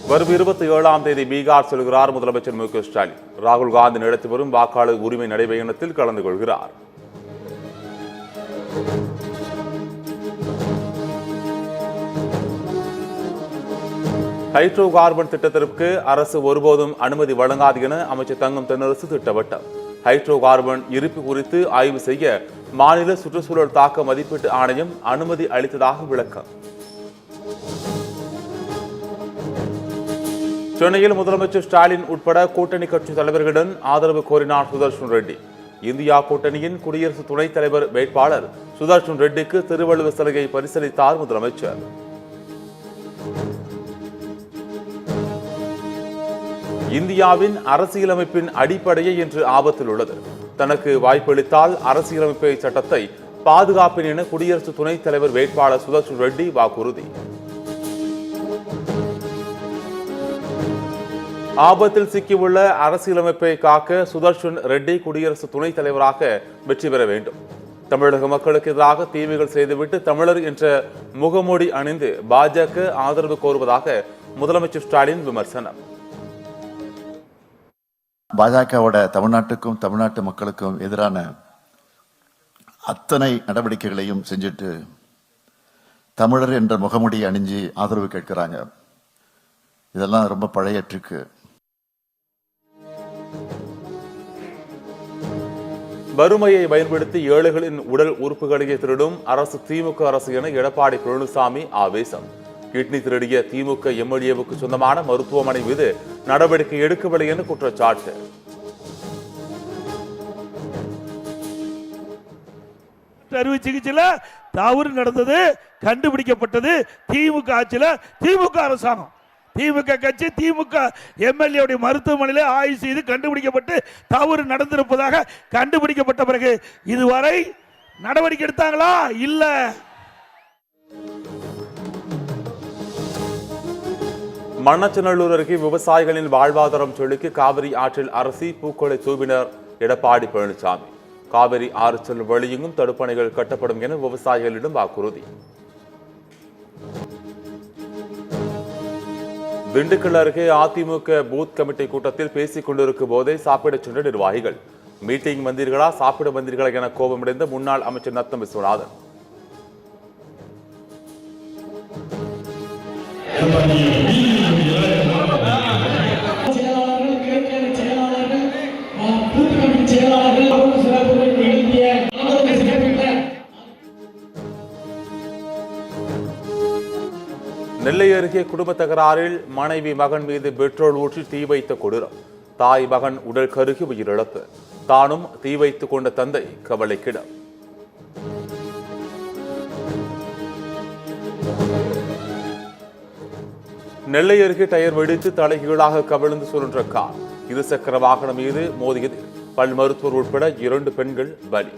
வரும் 27ஆம் தேதி பீகார் செல்கிறார் முதலமைச்சர் மு க ஸ்டாலின். ராகுல் காந்தி நடத்தி வரும் வாக்காளர் உரிமை நடைபயணத்தில் கலந்து கொள்கிறார். ஹைட்ரோ கார்பன் திட்டத்திற்கு அரசு ஒருபோதும் அனுமதி வழங்காது என அமைச்சர் தங்கம் தென்னரசு திட்டவட்டம். ஹைட்ரோ கார்பன் இருப்பு குறித்து ஆய்வு செய்ய மாநில சுற்றுச்சூழல் தாக்க மதிப்பீட்டு ஆணையம் அனுமதி அளித்ததாக விளக்கம். சென்னையில் முதலமைச்சர் ஸ்டாலின் உட்பட கூட்டணி கட்சி தலைவர்களுடன் ஆதரவு கோரினார் சுதர்ஷன் ரெட்டி. இந்தியா கூட்டணியின் குடியரசு துணைத் தலைவர் வேட்பாளர் சுதர்ஷன் ரெட்டிக்கு திருவள்ளுவர் சிலையை பரிசீலித்தார் முதலமைச்சர். இந்தியாவின் அரசியலமைப்பின் அடிப்படையே இன்று ஆபத்தில் உள்ளது. தனக்கு வாய்ப்பளித்தால் அரசியலமைப்பு சட்டத்தை பாதுகாப்பேன் என குடியரசு துணைத் தலைவர் வேட்பாளர் சுதர்ஷன் ரெட்டி வாக்குறுதி. ஆபத்தில் சிக்கியுள்ள அரசியலமைப்பை காக்க சுதர்ஷன் ரெட்டி குடியரசு துணைத் தலைவராக வெற்றி பெற வேண்டும். தமிழக மக்களுக்கு எதிராக தீமைகள் செய்துவிட்டு தமிழர் என்ற முகமூடி அணிந்து பாஜக ஆதரவு கோருவதாக முதலமைச்சர் ஸ்டாலின் விமர்சனம். பாஜகவோட தமிழ்நாட்டுக்கும் தமிழ்நாட்டு மக்களுக்கும் எதிரான அத்தனை நடவடிக்கைகளையும் செஞ்சுட்டு தமிழர் என்ற முகமுடி அணிஞ்சு ஆதரவு கேட்கிறாங்க. இதெல்லாம் ரொம்ப பழைய ட்ரிக்கு. வறுமையை பயன்படுத்தி ஏழைகளின் உடல் உறுப்புகளையே திருடும் அரசு திமுக அரசு என எடப்பாடி பழனிசாமி ஆவேசம். கிட்னி திருடிய திமுக எம்எல்ஏவுக்கு சொந்தமான மருத்துவமனை மீது நடவடிக்கை எடுக்கவில்லை என குற்றச்சாட்டு. அறுவை சிகிச்சையில தவறு நடந்தது, கண்டுபிடிக்கப்பட்டது திமுக ஆட்சியில. திமுக அரசாங்கம், திமுக கட்சி, திமுக எம்எல்ஏ மருத்துவமனையில ஆய்வு செய்து கண்டுபிடிக்கப்பட்டு தவறு நடந்திருப்பதாக கண்டுபிடிக்கப்பட்ட பிறகு இதுவரை நடவடிக்கை எடுத்தாங்களா? இல்ல. மண்ணச்சநல்லூர் அருகே விவசாயிகளின் வாழ்வாதாரம் செழிக்க காவிரி ஆற்றில் அரசி பூக்களை தூவினர் எடப்பாடி பழனிசாமி. காவிரி ஆறு செல்லும் வழியெங்கும் தடுப்பணைகள் கட்டப்படும் என விவசாயிகளிடம் வாக்குறுதி. திண்டுக்கல் அருகே அதிமுக பூத் கமிட்டி கூட்டத்தில் பேசிக் கொண்டிருக்கும் போதே சாப்பிடச் சென்ற நிர்வாகிகள். மீட்டிங் வந்தீர்களா, சாப்பிட வந்தீர்களா என கோபமடைந்த முன்னாள் அமைச்சர் நத்தம் விஸ்வநாதன். நெல்லை அருகே குடும்ப தகராறில் மனைவி மகன் மீது பெட்ரோல் ஊற்றி தீ வைத்த கொடூரம். தாய் மகன் உடல் கருகி உயிரிழப்பு. தானும் தீ வைத்துக் கொண்ட தந்தை கவலைக்கிடம். நெல்லை அருகே டயர் வெடித்து தலைகீழாக கவிழ்ந்து சுழன்ற கார். இருசக்கர வாகனம் மீது மோதியதில் பல் மருத்துவர் உட்பட 2 பெண்கள் பலி.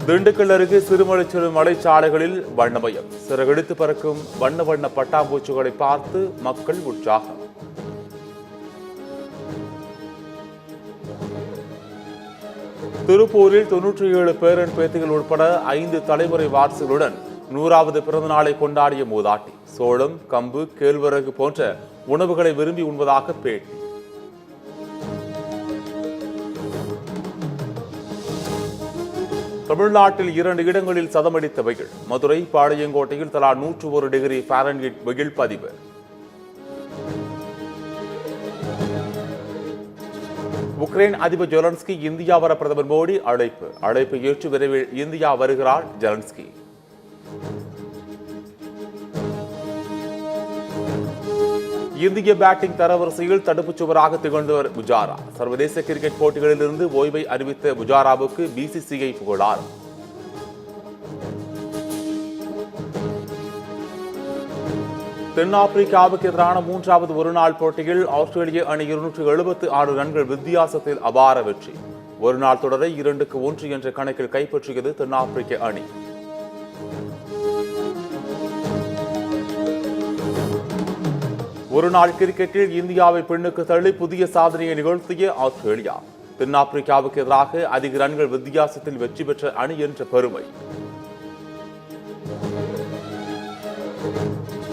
திண்டுக்கல் அருகே சிறுமலைச்செரு மலைச்சாலைகளில் வண்ணமயம். சிறகெடுத்து பறக்கும் வண்ண வண்ண பட்டாம்பூச்சிகளை பார்த்து மக்கள் உற்சாகம். திருப்பூரில் 97 பேரன் பேத்திகள் உட்பட 5 தலைமுறை வாரிசுகளுடன் 100வது பிறந்த நாளை கொண்டாடிய மூதாட்டி. சோளம், கம்பு, கேழ்வரகு போன்ற உணவுகளை விரும்பி உண்பதாக பேட்டி. தமிழ்நாட்டில் 2 இடங்களில் சதமடித்த வெயில். மதுரை, பாளையங்கோட்டையில் தலா 101 டிகிரி ஃபாரன்ஹீட் வெயில் பதிவு. உக்ரைன் அதிபர் ஜெலன்ஸ்கி இந்தியா வர பிரதமர் மோடி அழைப்பு ஏற்று விரைவில் இந்தியா வருகிறார் ஜெலன்ஸ்கி. இந்திய பேட்டிங் தரவரிசையில் தடுப்புச் சுவராக திகழ்ந்தவர் புஜாரா. சர்வதேச கிரிக்கெட் போட்டிகளில் இருந்து ஓய்வை அறிவித்த புஜாராவுக்கு பிசிசிஐ புகழார். தென்னாப்பிரிக்காவுக்கு எதிரான 3வது ஒருநாள் போட்டியில் ஆஸ்திரேலிய அணி 276 ரன்கள் வித்தியாசத்தில் அபார வெற்றி. ஒருநாள் தொடரை 2-1 என்ற கணக்கில் கைப்பற்றியது தென்னாப்பிரிக்க அணி. ஒருநாள் கிரிக்கெட்டில் இந்தியாவை பின்னுக்கு தள்ளி புதிய சாதனையை நிகழ்த்திய ஆஸ்திரேலியா. தென்னாப்பிரிக்காவுக்கு எதிராக அதிக ரன்கள் வித்தியாசத்தில் வெற்றி பெற்ற அணி என்ற பெருமை. தெரிவிக்கப்பட்டது.